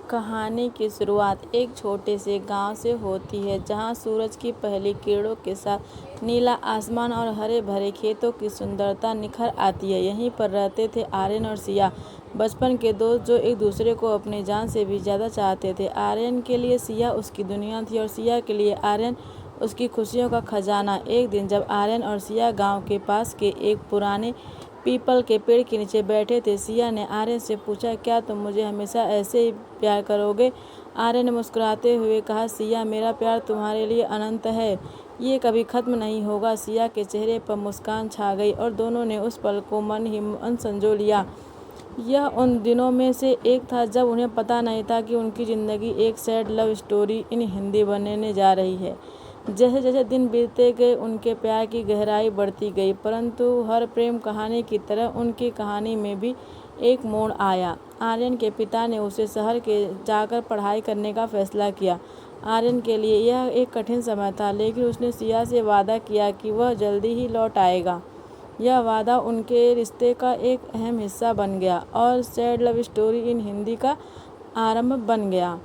कहानी की शुरुआत एक छोटे से गांव से होती है जहां सूरज की पहली किरणों के साथ नीला आसमान और हरे भरे खेतों की सुंदरता निखर आती है। यहीं पर रहते थे आर्यन और सिया, बचपन के दोस्त जो एक दूसरे को अपनी जान से भी ज़्यादा चाहते थे। आर्यन के लिए सिया उसकी दुनिया थी और सिया के लिए आर्यन उसकी खुशियों का खजाना। एक दिन जब आर्यन और सिया गाँव के पास के एक पुराने पीपल के पेड़ के नीचे बैठे थे, सिया ने आर्यन से पूछा, क्या तुम मुझे हमेशा ऐसे ही प्यार करोगे? आर्यन ने मुस्कुराते हुए कहा, सिया, मेरा प्यार तुम्हारे लिए अनंत है, ये कभी खत्म नहीं होगा। सिया के चेहरे पर मुस्कान छा गई और दोनों ने उस पल को मन ही मन संजो लिया। यह उन दिनों में से एक था जब उन्हें पता नहीं था कि उनकी ज़िंदगी एक sad love story in Hindi बनने जा रही है। जैसे जैसे दिन बीतते गए उनके प्यार की गहराई बढ़ती गई, परंतु हर प्रेम कहानी की तरह उनकी कहानी में भी एक मोड़ आया। आर्यन के पिता ने उसे शहर के जाकर पढ़ाई करने का फैसला किया। आर्यन के लिए यह एक कठिन समय था, लेकिन उसने सिया से वादा किया कि वह जल्दी ही लौट आएगा। यह वादा उनके रिश्ते का एक अहम हिस्सा बन गया और sad love story in Hindi का आरंभ बन गया।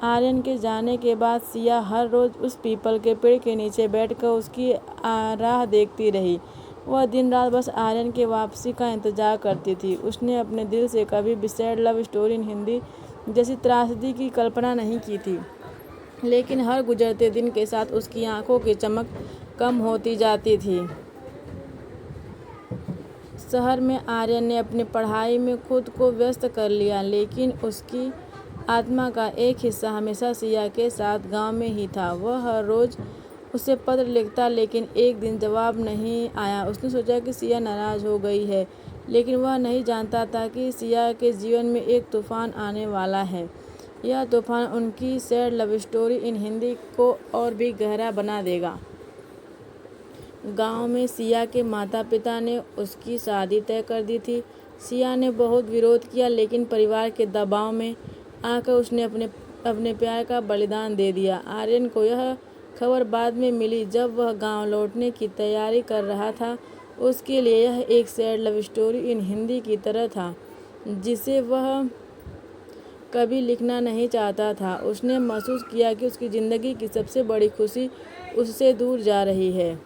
आर्यन के जाने के बाद सिया हर रोज़ उस पीपल के पेड़ के नीचे बैठकर उसकी राह देखती रही। वह दिन रात बस आर्यन के वापसी का इंतज़ार करती थी। उसने अपने दिल से कभी भी sad love story in Hindi जैसी त्रासदी की कल्पना नहीं की थी, लेकिन हर गुजरते दिन के साथ उसकी आंखों की चमक कम होती जाती थी। शहर में आर्यन ने अपनी पढ़ाई में खुद को व्यस्त कर लिया, लेकिन उसकी आत्मा का एक हिस्सा हमेशा सिया के साथ गांव में ही था। वह हर रोज़ उसे पत्र लिखता, लेकिन एक दिन जवाब नहीं आया। उसने सोचा कि सिया नाराज़ हो गई है, लेकिन वह नहीं जानता था कि सिया के जीवन में एक तूफ़ान आने वाला है। यह तूफ़ान उनकी sad love story in Hindi को और भी गहरा बना देगा। गांव में सिया के माता पिता ने उसकी शादी तय कर दी थी। सिया ने बहुत विरोध किया, लेकिन परिवार के दबाव में आकर उसने अपने प्यार का बलिदान दे दिया। आर्यन को यह खबर बाद में मिली जब वह गांव लौटने की तैयारी कर रहा था। उसके लिए यह एक sad love story in Hindi की तरह था, जिसे वह कभी लिखना नहीं चाहता था। उसने महसूस किया कि उसकी ज़िंदगी की सबसे बड़ी खुशी उससे दूर जा रही है।